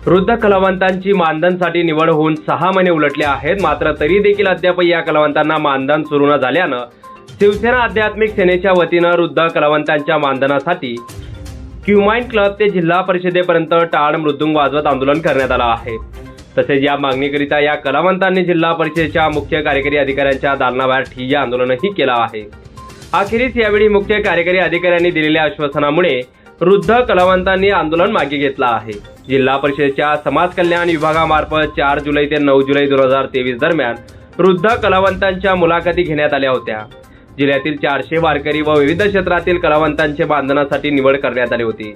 वृद्ध कलावंतांची मानधनसाठी निवड होऊन 6 महिने उलटले आहेत, मात्र तरी देखील अद्याप या कलावंतांना मानधन सुरू न झाल्यानं शिवसेना आध्यात्मिक सेनेच्या वतीनं वृद्ध कलावंतांच्या मानधनासाठी क्युमाइन क्लब ते जिल्हा परिषदेपर्यंत टाळ मृदुंग वाजवत आंदोलन करण्यात आलं आहे। तसेच या मागणीकरिता या कलावंतांनी जिल्हा परिषदेच्या मुख्य कार्यकारी अधिकाऱ्यांच्या दालनाबाहेर ठिय्या आंदोलनही केलं आहे। अखेरीस यावेळी मुख्य कार्यकारी अधिकाऱ्यांनी दिलेल्या आश्वासनामुळे वृद्ध कलावंतांनी आंदोलन मागे घेतलं आहे। जिल्हा परिषदेच्या समाज कल्याण विभागामार्फत 4 जुलै ते 9 जुलै 2023 दरम्यान वृद्ध कलावंतांच्या मुलाखती घेण्यात आल्या होत्या। जिल्ह्यातील 400 वारकरी व विविध क्षेत्रातील कलावंतांचे मानधनासाठी निवड करण्यात आली होती।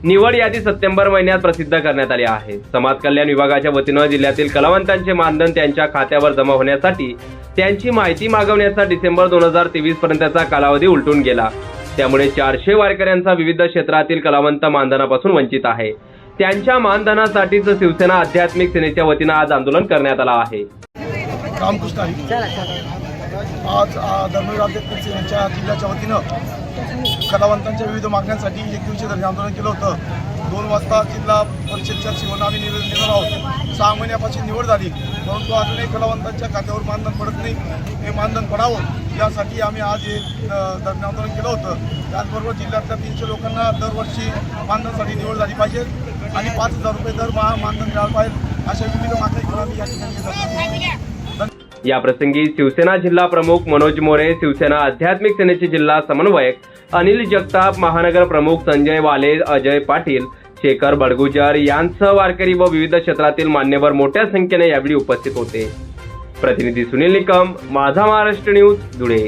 निवड यादी सप्टेंबर महिन्यात प्रसिद्ध करण्यात आली आहे। समाज कल्याण विभागाच्या वतीनं जिल्ह्यातील कलावंतांचे मानधन त्यांच्या खात्यावर जमा होण्यासाठी त्यांची माहिती मागवण्याचा डिसेंबर 2023 पर्यंतचा कालावधी उलटून गेला। त्यामुळे 400 वारकऱ्यांचा विविध क्षेत्रातील कलावंत मानधनापासून वंचित आहे। त्यांच्या मानधनासाठीच शिवसेना आध्यात्मिक सेनेच्या वतीनं आज आंदोलन करण्यात आलं आहे। रामकृष्ण आज धर्मवीर आध्यात्मिक सेनेच्या जिल्ह्याच्या वतीनं कलावंतांच्या विविध मागण्यांसाठी एक दिवसीय आंदोलन केलं होतं। 2 वाजता जिल्हा परिषदेच्या शिवून आम्ही निवेदन देणार आहोत। 6 महिन्यापासून निवड झाली, परंतु अजूनही कलावंतांच्या खात्यावर मानधन पडत नाही। हे मानधन पडावं यासाठी आम्ही आज हे आंदोलन केलं होतं। त्याचबरोबर जिल्ह्यातल्या 300 लोकांना दरवर्षी मानधनासाठी निवड झाली पाहिजे आणि 5,000 रुपये दरमहा मानधन मिळालं पाहिजे, अशा विविध मागण्या घेऊन आम्ही या ठिकाणी या प्रसंगी शिवसेना जिल्हा प्रमुख मनोज मोरे, शिवसेना आध्यात्मिक सेनेचे जिल्हा समन्वयक अनिल जगताप, महानगर प्रमुख संजय वाले, अजय पाटील, शेखर बडगुजर यांसह वारकरी व विविध क्षेत्रातील मान्यवर मोठ्या संख्येने यावेळी उपस्थित होते। प्रतिनिधी सुनील निकम, माझा महाराष्ट्र न्यूज, धुळे।